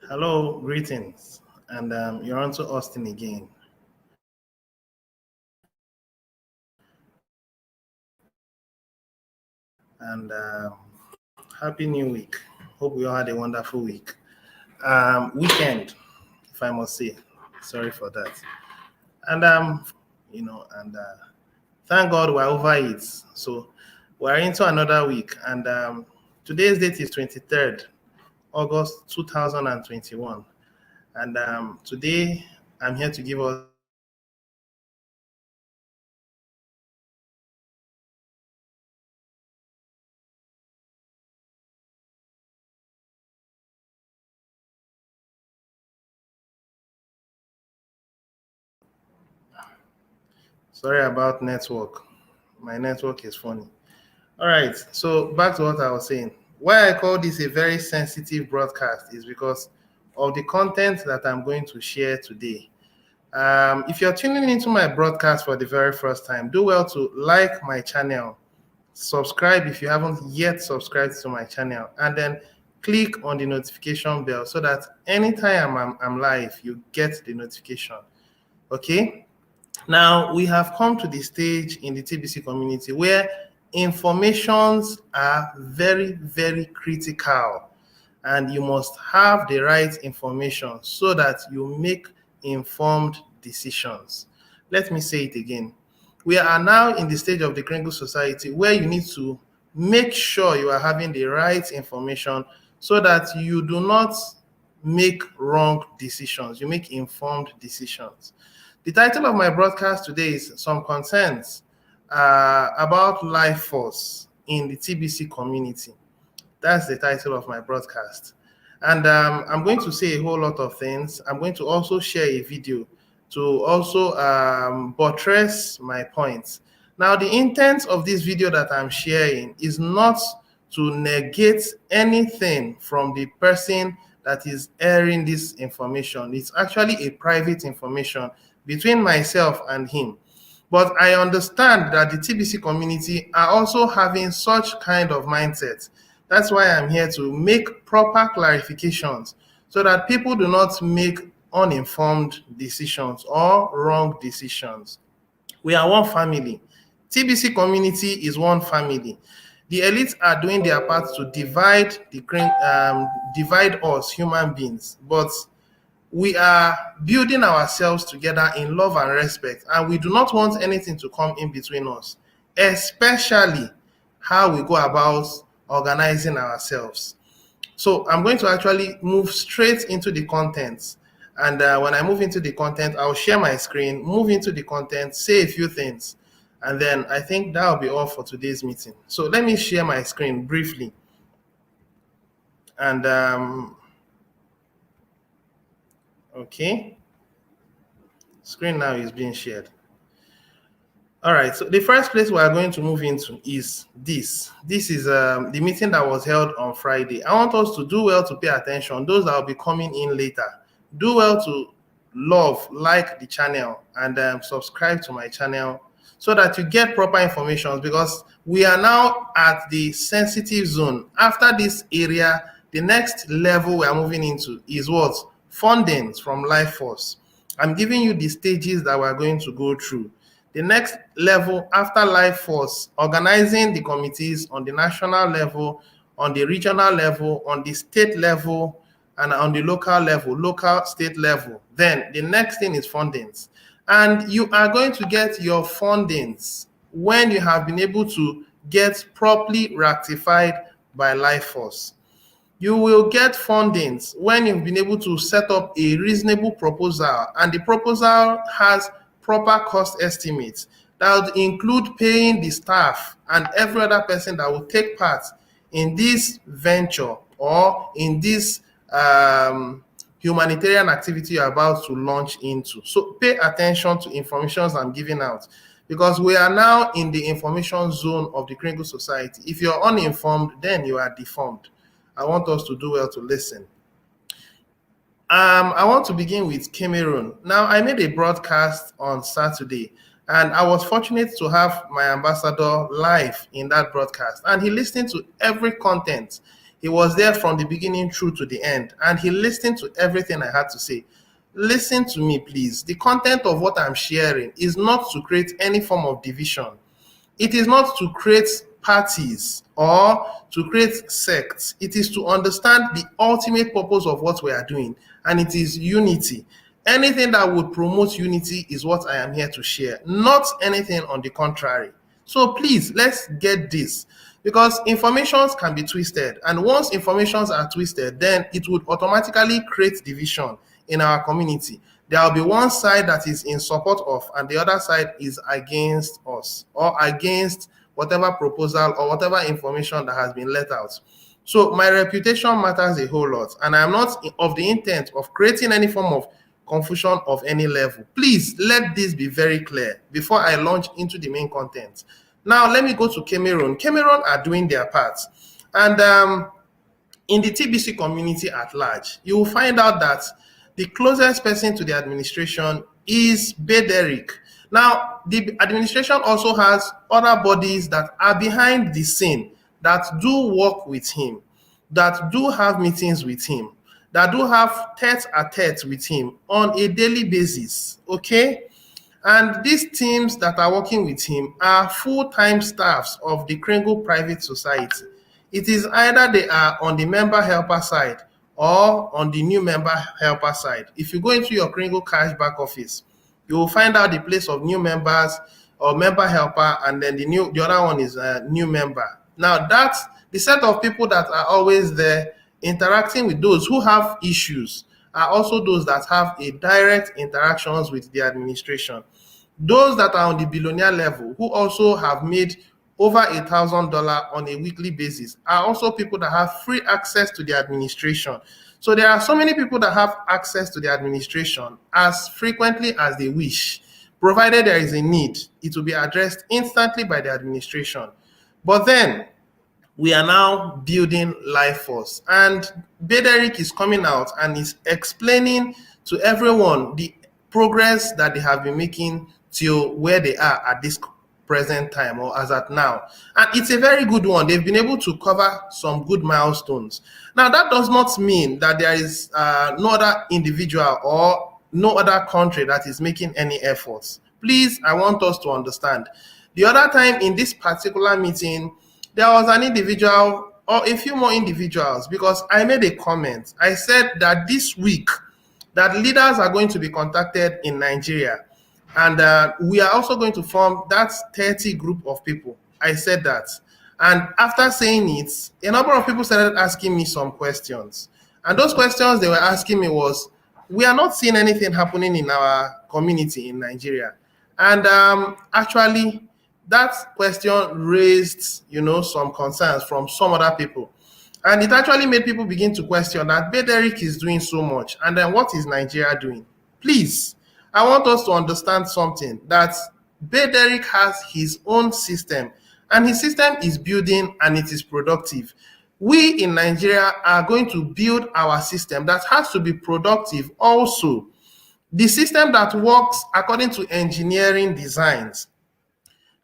Hello, greetings, and you're on to Austin again. And happy new week. Hope we all had a wonderful week. Weekend, if I must say. Sorry for that. And thank God we're over it. So we're into another week, and today's date is 23rd August 2021. And today I'm here to give us sorry about network. My network is funny. All right, so back to what I was saying. Why I call this a very sensitive broadcast is because of the content that I'm going to share today. If you're tuning into my broadcast for the very first time, do well to like my channel, subscribe if you haven't yet subscribed to my channel, and then click on the notification bell so that anytime I'm live, you get the notification. Okay? Now, we have come to the stage in the TBC community where informations are very, very critical, and you must have the right information so that you make informed decisions. Let me say it again. We are now in the stage of the Kringle society where you need to make sure you are having the right information so that you do not make wrong decisions, you make informed decisions. The title of my broadcast today is Some Concerns about Lifeforce in the TBC community. That's the title of my broadcast. And I'm going to say a whole lot of things. I'm going to also share a video to also buttress my points. Now, the intent of this video that I'm sharing is not to negate anything from the person that is airing this information. It's actually a private information between myself and him. But I understand that the TBC community are also having such kind of mindset. That's why I'm here to make proper clarifications so that people do not make uninformed decisions or wrong decisions. We are one family. TBC community is one family. The elites are doing their part to divide us human beings, but we are building ourselves together in love and respect, and we do not want anything to come in between us, especially how we go about organizing ourselves. So I'm going to actually move straight into the content. And when I move into the content, I'll share my screen, move into the content, say a few things. And then I think that'll be all for today's meeting. So let me share my screen briefly. And okay, screen now is being shared. All right, so the first place we are going to move into is this. This is the meeting that was held on Friday. I want us to do well to pay attention. Those that will be coming in later, do well to love, like the channel, and subscribe to my channel so that you get proper information, because we are now at the sensitive zone. After this area, the next level we are moving into is what? Fundings from Lifeforce. I'm giving you the stages that we're going to go through. The next level after Lifeforce, organizing the committees on the national level, on the regional level, on the state level, and on the local level, local state level. Then the next thing is fundings. And you are going to get your fundings when you have been able to get properly ratified by Lifeforce. You will get fundings when you've been able to set up a reasonable proposal, and the proposal has proper cost estimates that would include paying the staff and every other person that will take part in this venture or in this humanitarian activity you're about to launch into. So pay attention to information I'm giving out, because we are now in the information zone of the Kringle Society. If you're uninformed, then you are deformed. I want us to do well to listen. I want to begin with Cameroon. Now, I made a broadcast on Saturday, and I was fortunate to have my ambassador live in that broadcast, and he listened to every content. He was there from the beginning through to the end, and he listened to everything I had to say. Listen to me, please. The content of what I'm sharing is not to create any form of division. It is not to create parties or to create sects. It is to understand the ultimate purpose of what we are doing, and it is unity. Anything that would promote unity is what I am here to share, not anything on the contrary. So please, let's get this, because informations can be twisted, and once informations are twisted, then it would automatically create division in our community. There will be one side that is in support of, and the other side is against us, or against whatever proposal or whatever information that has been let out. So my reputation matters a whole lot, and I'm not of the intent of creating any form of confusion of any level. Please let this be very clear before I launch into the main content. Now let me go to Cameroon. Cameroon are doing their part, and in the TBC community at large, you will find out that the closest person to the administration is Bederick. Now, the administration also has other bodies that are behind the scene that do work with him, that do have meetings with him, that do have tete-a-tete with him on a daily basis, okay? And these teams that are working with him are full-time staffs of the Kringle Private Society. It is either they are on the member helper side or on the new member helper side. If you go into your Kringle cash back office, you will find out the place of new members or member helper, and then the other one is a new member. Now that's the set of people that are always there interacting with those who have issues, are also those that have a direct interactions with the administration. Those that are on the billionaire level, who also have made over $1,000 on a weekly basis, are also people that have free access to the administration. So there are so many people that have access to the administration as frequently as they wish. Provided there is a need, it will be addressed instantly by the administration. But then we are now building Lifeforce, and Bederick is coming out and is explaining to everyone the progress that they have been making till where they are at this present time, or as at now. And it's a very good one. They've been able to cover some good milestones. Now, that does not mean that there is no other individual or no other country that is making any efforts. Please, I want us to understand. The other time in this particular meeting, there was an individual or a few more individuals, because I made a comment. I said that this week that leaders are going to be contacted in Nigeria, and we are also going to form that 30 group of people. I said that. And after saying it, a number of people started asking me some questions. And those questions they were asking me was, we are not seeing anything happening in our community in Nigeria. And actually, that question raised, some concerns from some other people. And it actually made people begin to question that Bederick is doing so much. And then what is Nigeria doing? Please, I want us to understand something, that Bederick has his own system, and his system is building and it is productive. We in Nigeria are going to build our system that has to be productive also. The system that works according to engineering designs,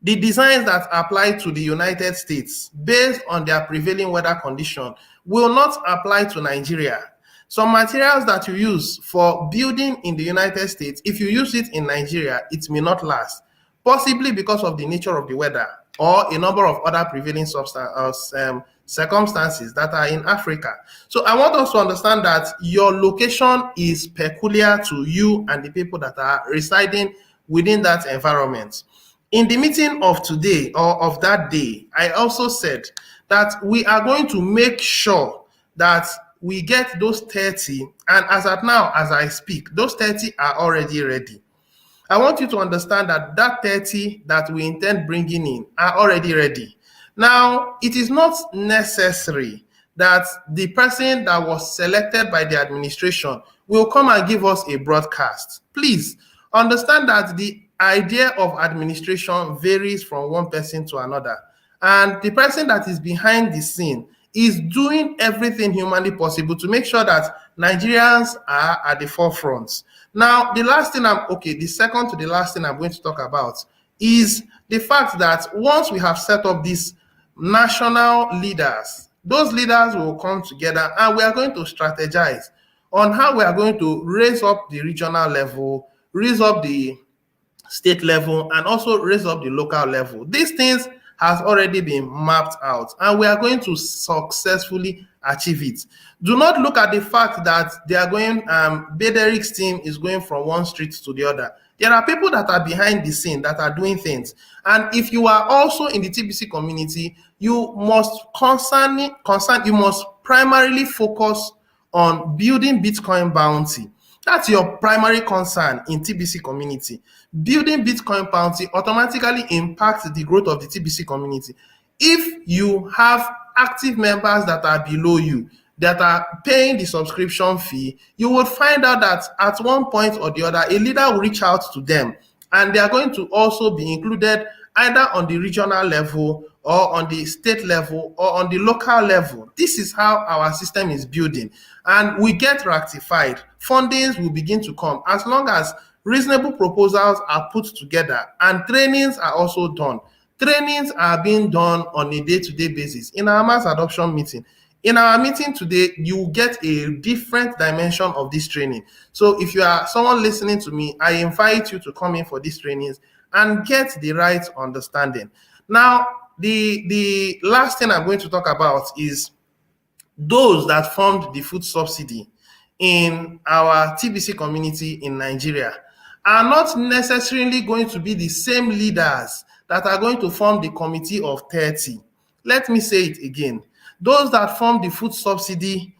the designs that apply to the United States based on their prevailing weather condition, will not apply to Nigeria. Some materials that you use for building in the United States, if you use it in Nigeria, it may not last, possibly because of the nature of the weather or a number of other prevailing circumstances that are in Africa. So I want us to understand that your location is peculiar to you and the people that are residing within that environment. In the meeting of today, or of that day, I also said that we are going to make sure that we get those 30, and as at now, as I speak, those 30 are already ready. I want you to understand that that 30 that we intend bringing in are already ready. Now, it is not necessary that the person that was selected by the administration will come and give us a broadcast. Please understand that the idea of administration varies from one person to another, and the person that is behind the scene is doing everything humanly possible to make sure that Nigerians are at the forefront. Now, the second to the last thing I'm going to talk about is the fact that once we have set up these national leaders, Those leaders will come together and we are going to strategize on how we are going to raise up the regional level, raise up the state level, and also raise up the local level. These things has already been mapped out and we are going to successfully achieve it. Do not look at the fact that they are going, Bederic's team is going from one street to the other. There are people that are behind the scene that are doing things. And if you are also in the TBC community, you must you must primarily focus on building Bitcoin bounty. That's your primary concern in TBC community. Building Bitcoin bounty automatically impacts the growth of the TBC community. If you have active members that are below you, that are paying the subscription fee, you would find out that at one point or the other, a leader will reach out to them and they are going to also be included either on the regional level or on the state level or on the local level. This is how our system is building, and we get rectified. Fundings will begin to come as long as reasonable proposals are put together and trainings are also done. Trainings are being done on a day-to-day basis. In our mass adoption meeting, in our meeting today, you get a different dimension of this training. So if you are someone listening to me, I invite you to come in for these trainings and get the right understanding. Now, the last thing I'm going to talk about is those that formed the food subsidy in our TBC community in Nigeria are not necessarily going to be the same leaders that are going to form the committee of 30. Let me say it again. Those that form the food subsidy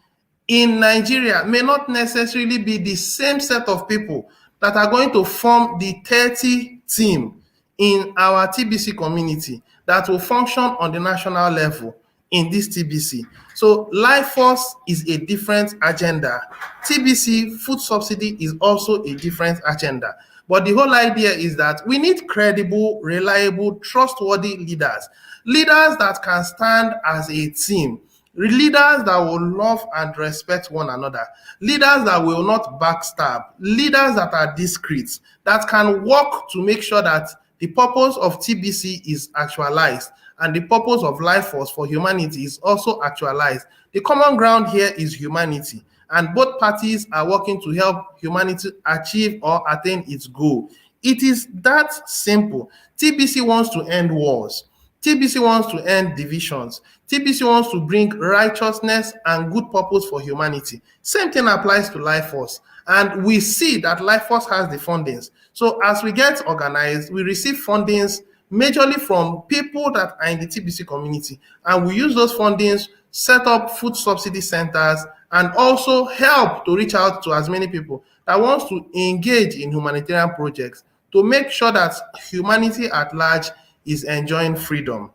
in Nigeria may not necessarily be the same set of people that are going to form the 30 team in our TBC community that will function on the national level in this TBC. So Lifeforce is a different agenda. TBC food subsidy is also a different agenda. But the whole idea is that we need credible, reliable, trustworthy leaders. Leaders that can stand as a team. Leaders that will love and respect one another. Leaders that will not backstab. Leaders that are discreet, that can work to make sure that the purpose of TBC is actualized and the purpose of Lifeforce for humanity is also actualized. The common ground here is humanity, and both parties are working to help humanity achieve or attain its goal. It is that simple. TBC wants to end wars. TBC wants to end divisions. TBC wants to bring righteousness and good purpose for humanity. Same thing applies to Lifeforce. And we see that Lifeforce has the fundings. So as we get organized, we receive fundings majorly from people that are in the TBC community. And we use those fundings, set up food subsidy centers, and also help to reach out to as many people that wants to engage in humanitarian projects to make sure that humanity at large is enjoying freedom.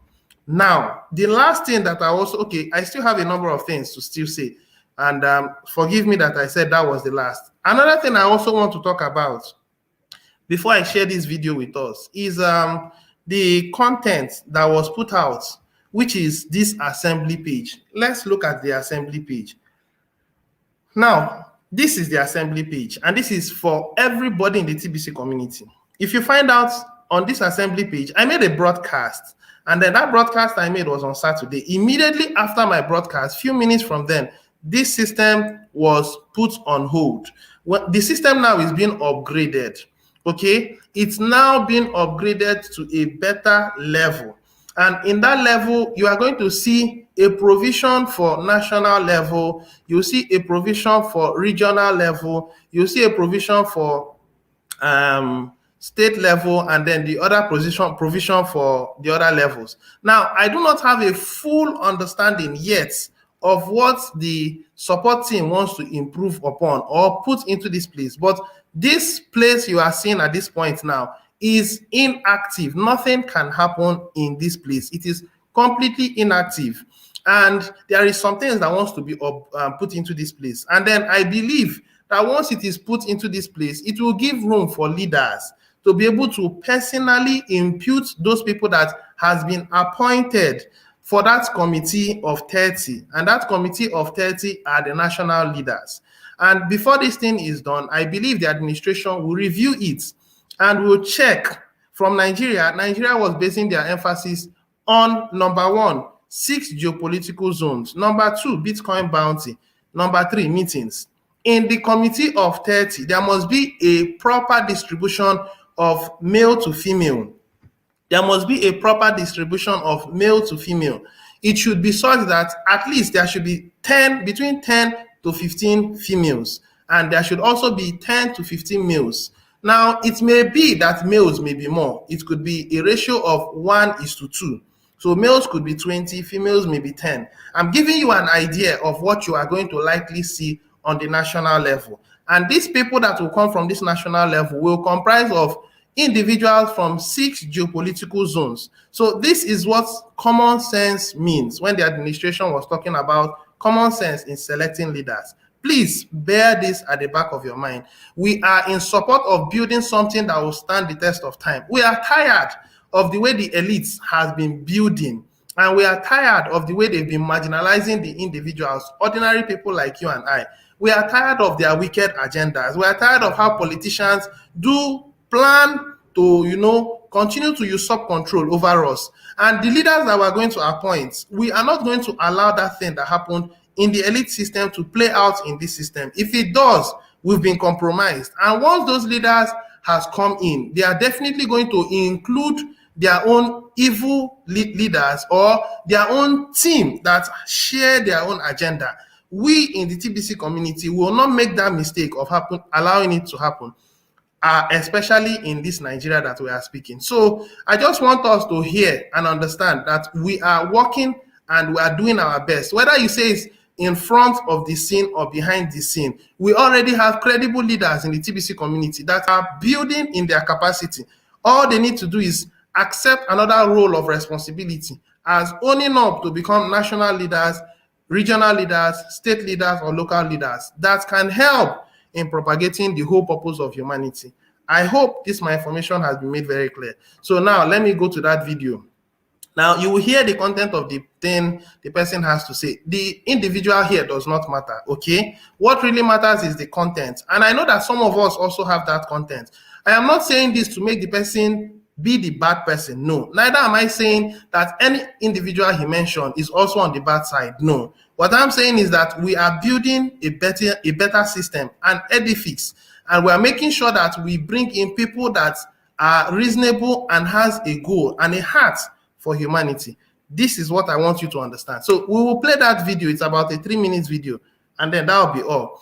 Now, the last thing that I still have a number of things to still say, and forgive me that I said that was the last. Another thing I also want to talk about before I share this video with us is the content that was put out, which is this assembly page. Let's look at the assembly page. Now, this is the assembly page, and this is for everybody in the TBC community. If you find out on this assembly page, I made a broadcast, and then that broadcast I made was on Saturday. Immediately after my broadcast, few minutes from then, this system was put on hold. Well, the system now is being upgraded. Okay, it's now being upgraded to a better level, and in that level, you are going to see a provision for national level. You see a provision for regional level. You see a provision for state level, and then the other provision for the other levels. Now, I do not have a full understanding yet of what the support team wants to improve upon or put into this place, but this place you are seeing at this point now is inactive. Nothing can happen in this place. It is completely inactive, and there is some things that wants to be put into this place. And then I believe that once it is put into this place, it will give room for leaders to be able to personally impute those people that has been appointed for that committee of 30. And that committee of 30 are the national leaders. And before this thing is done, I believe the administration will review it and will check. From Nigeria was basing their emphasis on, number one, 6 geopolitical zones. Number 2, Bitcoin bounty. Number 3, meetings. In the committee of 30, there must be a proper distribution of male to female. There must be a proper distribution of male to female. It should be such that at least there should be between 10 to 15 females, and there should also be 10 to 15 males. Now, it may be that males may be more. It could be a ratio of 1:2. So males could be 20, females may be 10. I'm giving you an idea of what you are going to likely see on the national level. And these people that will come from this national level will comprise of individuals from 6 geopolitical zones. So this is what common sense means when the administration was talking about common sense in selecting leaders. Please bear this at the back of your mind. We are in support of building something that will stand the test of time. We are tired of the way the elites has been building, and we are tired of the way they've been marginalizing the individuals, ordinary people like you and I. We are tired of their wicked agendas. We are tired of how politicians do plan to, continue to usurp control over us. And the leaders that we're going to appoint, we are not going to allow that thing that happened in the elite system to play out in this system. If it does, we've been compromised. And once those leaders has come in, they are definitely going to include their own evil leaders or their own team that share their own agenda. We in the TBC community will not make that mistake of allowing it to happen. Especially in this Nigeria that we are speaking. So I just want us to hear and understand that we are working and we are doing our best. Whether you say it's in front of the scene or behind the scene, we already have credible leaders in the TBC community that are building in their capacity. All they need to do is accept another role of responsibility as owning up to become national leaders, regional leaders, state leaders, or local leaders that can help in propagating the whole purpose of humanity. I hope my information has been made very clear. So now let me go to that video. Now you will hear the content of the thing the person has to say. The individual here does not matter, okay? What really matters is the content. And I know that some of us also have that content. I am not saying this to make the person be the bad person, no. Neither am I saying that any individual he mentioned is also on the bad side, no. What I'm saying is that we are building a better system, an edifice, and we are making sure that we bring in people that are reasonable and has a goal and a heart for humanity. This is what I want you to understand. So we will play that video. It's about a 3-minute video, and then that will be all.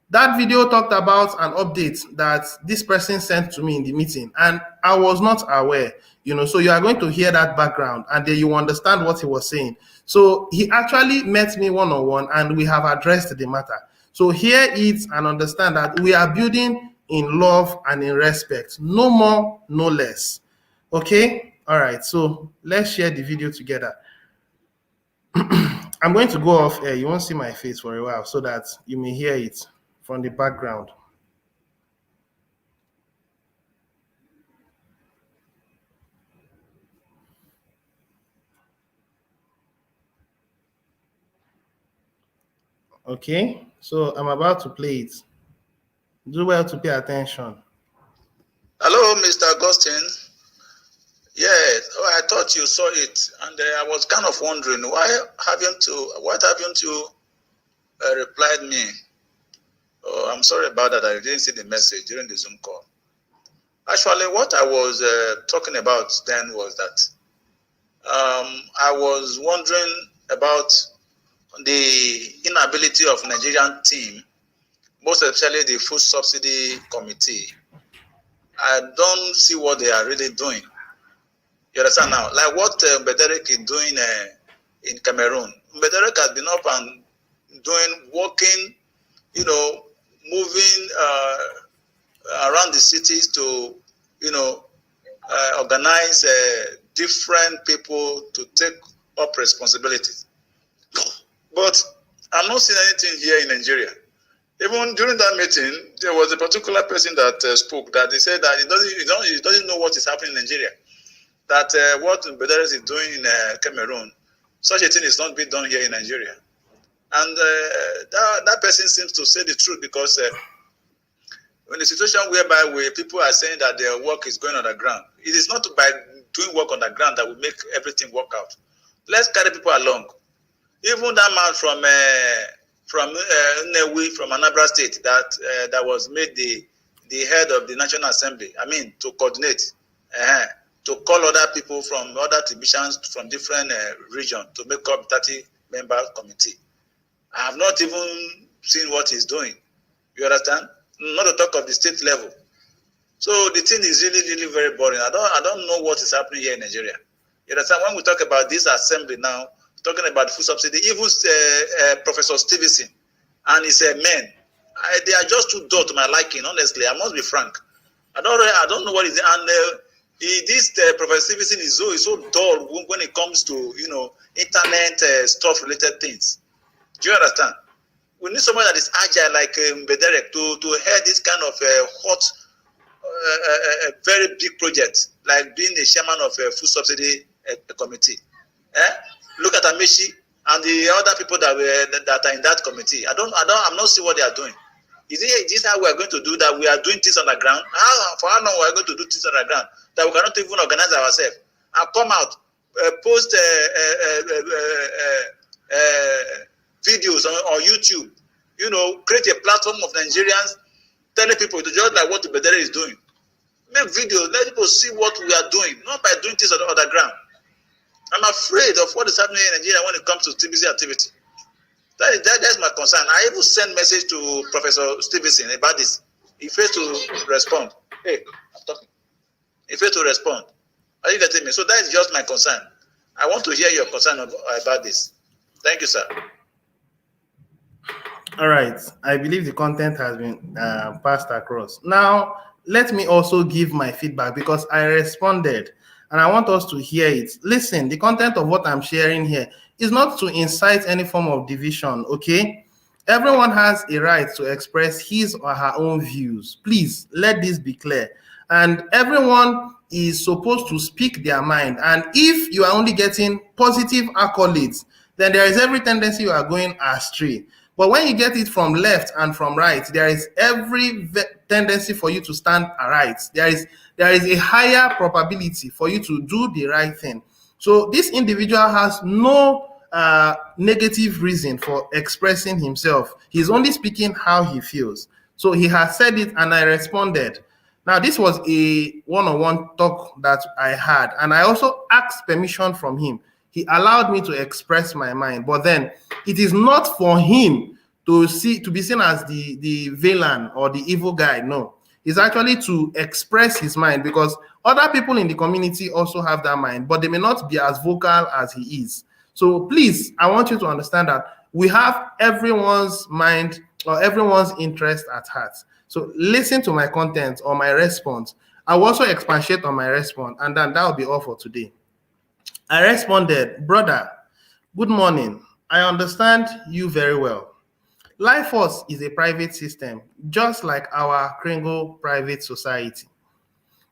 That video talked about an update that this person sent to me in the meeting, and I was not aware, so you are going to hear that background, and then you understand what he was saying. So he actually met me one-on-one, and we have addressed the matter. So hear it and understand that we are building in love and in respect, no more, no less. Okay? All right, so let's share the video together. I'm going to go off air. You won't see my face for a while so that you may hear it from the background. Okay, so I'm about to play it. Do well to pay attention. Hello, Mr. Augustine. Yeah, I thought you saw it, and I was kind of wondering what haven't you replied me? Oh, I'm sorry about that. I didn't see the message during the Zoom call. Actually, what I was talking about then was that I was wondering about the inability of Nigerian team, most especially the food subsidy committee. I don't see what they are really doing. You understand now? Like what Bederek is doing in Cameroon. Bederek has been up and working, moving around the cities to, organize different people to take up responsibilities. But I'm not seeing anything here in Nigeria. Even during that meeting, there was a particular person that spoke that they said that he doesn't know what is happening in Nigeria. That what Bederes is doing in Cameroon, such a thing is not being done here in Nigeria. And that person seems to say the truth, because in a situation whereby people are saying that their work is going underground, it is not by doing work underground that will make everything work out. Let's carry people along. Even that man from Nnewi, from Anambra State, that was made the head of the National Assembly. I mean, to coordinate, to call other people from other tribulations from different regions to make up 30-member committee. I have not even seen what he's doing. You understand? Not to talk of the state level. So the thing is really, really very boring. I don't know what is happening here in Nigeria. You understand? When we talk about this assembly now, talking about food subsidy, even Professor Stevenson and his men, they are just too dull to my liking. Honestly, I must be frank. I don't know what is it. And this Professor Stevenson is so dull when it comes to internet stuff related things. Do you understand? We need someone that is agile like Bederek to head this kind of hot, very big project, like being the chairman of a food subsidy committee. Look at Amechi and the other people that are in that committee. I'm not seeing what they are doing. Is this how we are going to do that? We are doing things on the ground. For how long we are going to do things on the ground that we cannot even organize ourselves and come out, post videos on YouTube, create a platform of Nigerians telling people to just like what the Bedere is doing. Make videos, let people see what we are doing, not by doing things on the ground. I'm afraid of what is happening in Nigeria when it comes to TBC activity. That's my concern. I even sent message to Professor Stevenson about this. He failed to respond. Hey, I'm talking. He failed to respond. Are you getting me? So that is just my concern. I want to hear your concern about this. Thank you, sir. All right. I believe the content has been passed across. Now, let me also give my feedback because I responded and I want us to hear it. Listen, the content of what I'm sharing here is not to incite any form of division, okay? Everyone has a right to express his or her own views. Please, let this be clear. And everyone is supposed to speak their mind. And if you are only getting positive accolades, then there is every tendency you are going astray. But when you get it from left and from right, there is every tendency for you to stand right. There is a higher probability for you to do the right thing. So this individual has no negative reason for expressing himself. He's only speaking how he feels. So he has said it and I responded. Now, this was a one-on-one talk that I had, and I also asked permission from him. He allowed me to express my mind, but then it is not for him to be seen as the villain or the evil guy. No, it's actually to express his mind because other people in the community also have that mind, but they may not be as vocal as he is. So please, I want you to understand that we have everyone's mind or everyone's interest at heart. So listen to my content or my response. I will also expatiate on my response, and then that will be all for today. I responded, brother, good morning. I understand you very well. Lifeforce is a private system, just like our Kringle private society.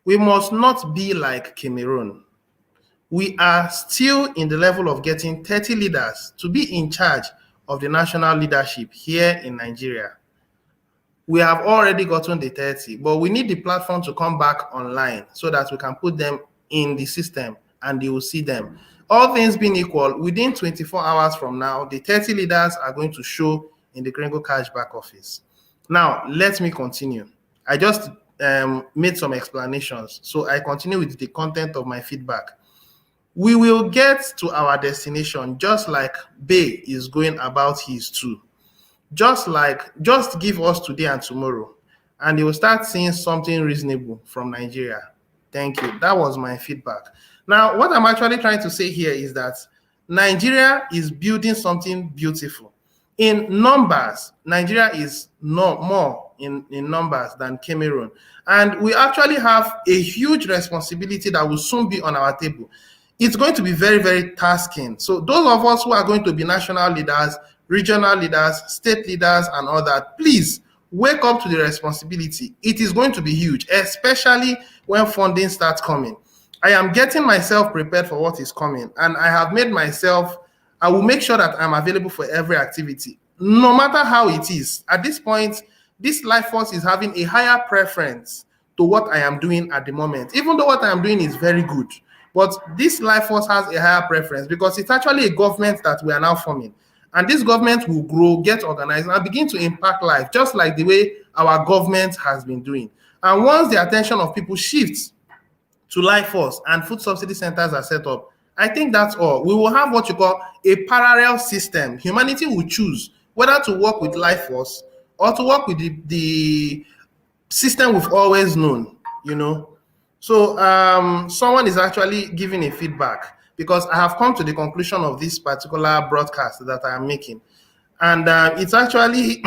We must not be like Cameroon. We are still in the level of getting 30 leaders to be in charge of the national leadership here in Nigeria. We have already gotten the 30, but we need the platform to come back online so that we can put them in the system and you will see them. All things being equal, within 24 hours from now, the 30 leaders are going to show in the Kringle Cash back office. Now, let me continue. I just made some explanations, so I continue with the content of my feedback. We will get to our destination just like Bay is going about his too. Just give us today and tomorrow, and you will start seeing something reasonable from Nigeria. Thank you. That was my feedback. Now, what I'm actually trying to say here is that Nigeria is building something beautiful. In numbers, Nigeria is more in numbers than Cameroon. And we actually have a huge responsibility that will soon be on our table. It's going to be very, very tasking. So those of us who are going to be national leaders, regional leaders, state leaders, and all that, please wake up to the responsibility. It is going to be huge, especially when funding starts coming. I am getting myself prepared for what is coming, and I have made myself, I will make sure that I'm available for every activity, no matter how it is. At this point, this Lifeforce is having a higher preference to what I am doing at the moment, even though what I am doing is very good. But this Lifeforce has a higher preference because it's actually a government that we are now forming. And this government will grow, get organized, and begin to impact life, just like the way our government has been doing. And once the attention of people shifts to Lifeforce and food subsidy centers are set up, I think that's all. We will have what you call a parallel system. Humanity will choose whether to work with Lifeforce or to work with the system we've always known, you know. So someone is actually giving a feedback because I have come to the conclusion of this particular broadcast that I am making. And it's actually,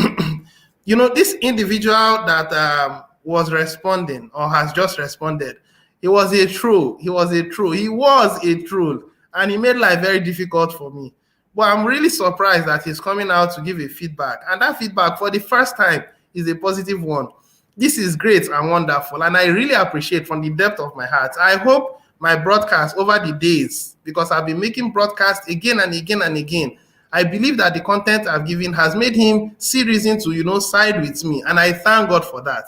you know, this individual that was responding or has just responded, he was a troll. He was a troll. He was a troll. And he made life very difficult for me. But I'm really surprised that he's coming out to give a feedback. And that feedback, for the first time, is a positive one. This is great and wonderful. And I really appreciate from the depth of my heart. I hope my broadcast over the days, because I've been making broadcasts again and again and again, I believe that the content I've given has made him see reason to, you know, side with me. And I thank God for that.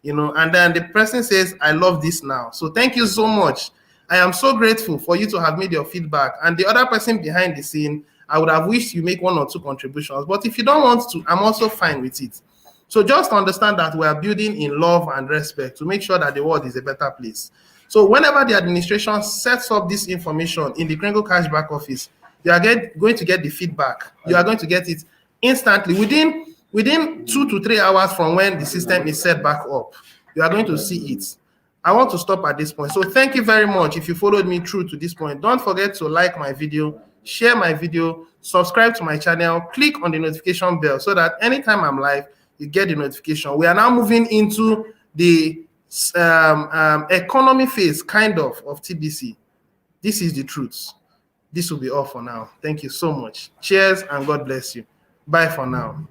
You know, and then the person says, I love this now. So thank you so much. I am so grateful for you to have made your feedback. And the other person behind the scene, I would have wished you make 1 or 2 contributions. But if you don't want to, I'm also fine with it. So just understand that we are building in love and respect to make sure that the world is a better place. So whenever the administration sets up this information in the Kringle Cashback office, you are going to get the feedback. You are going to get it instantly within 2 to 3 hours from when the system is set back up. You are going to see it. I want to stop at this point. So thank you very much if you followed me through to this point. Don't forget to like my video, share my video, subscribe to my channel, click on the notification bell so that anytime I'm live, you get the notification. We are now moving into the economy phase, kind of TBC. This is the truth. This will be all for now. Thank you so much. Cheers and God bless you. Bye for now.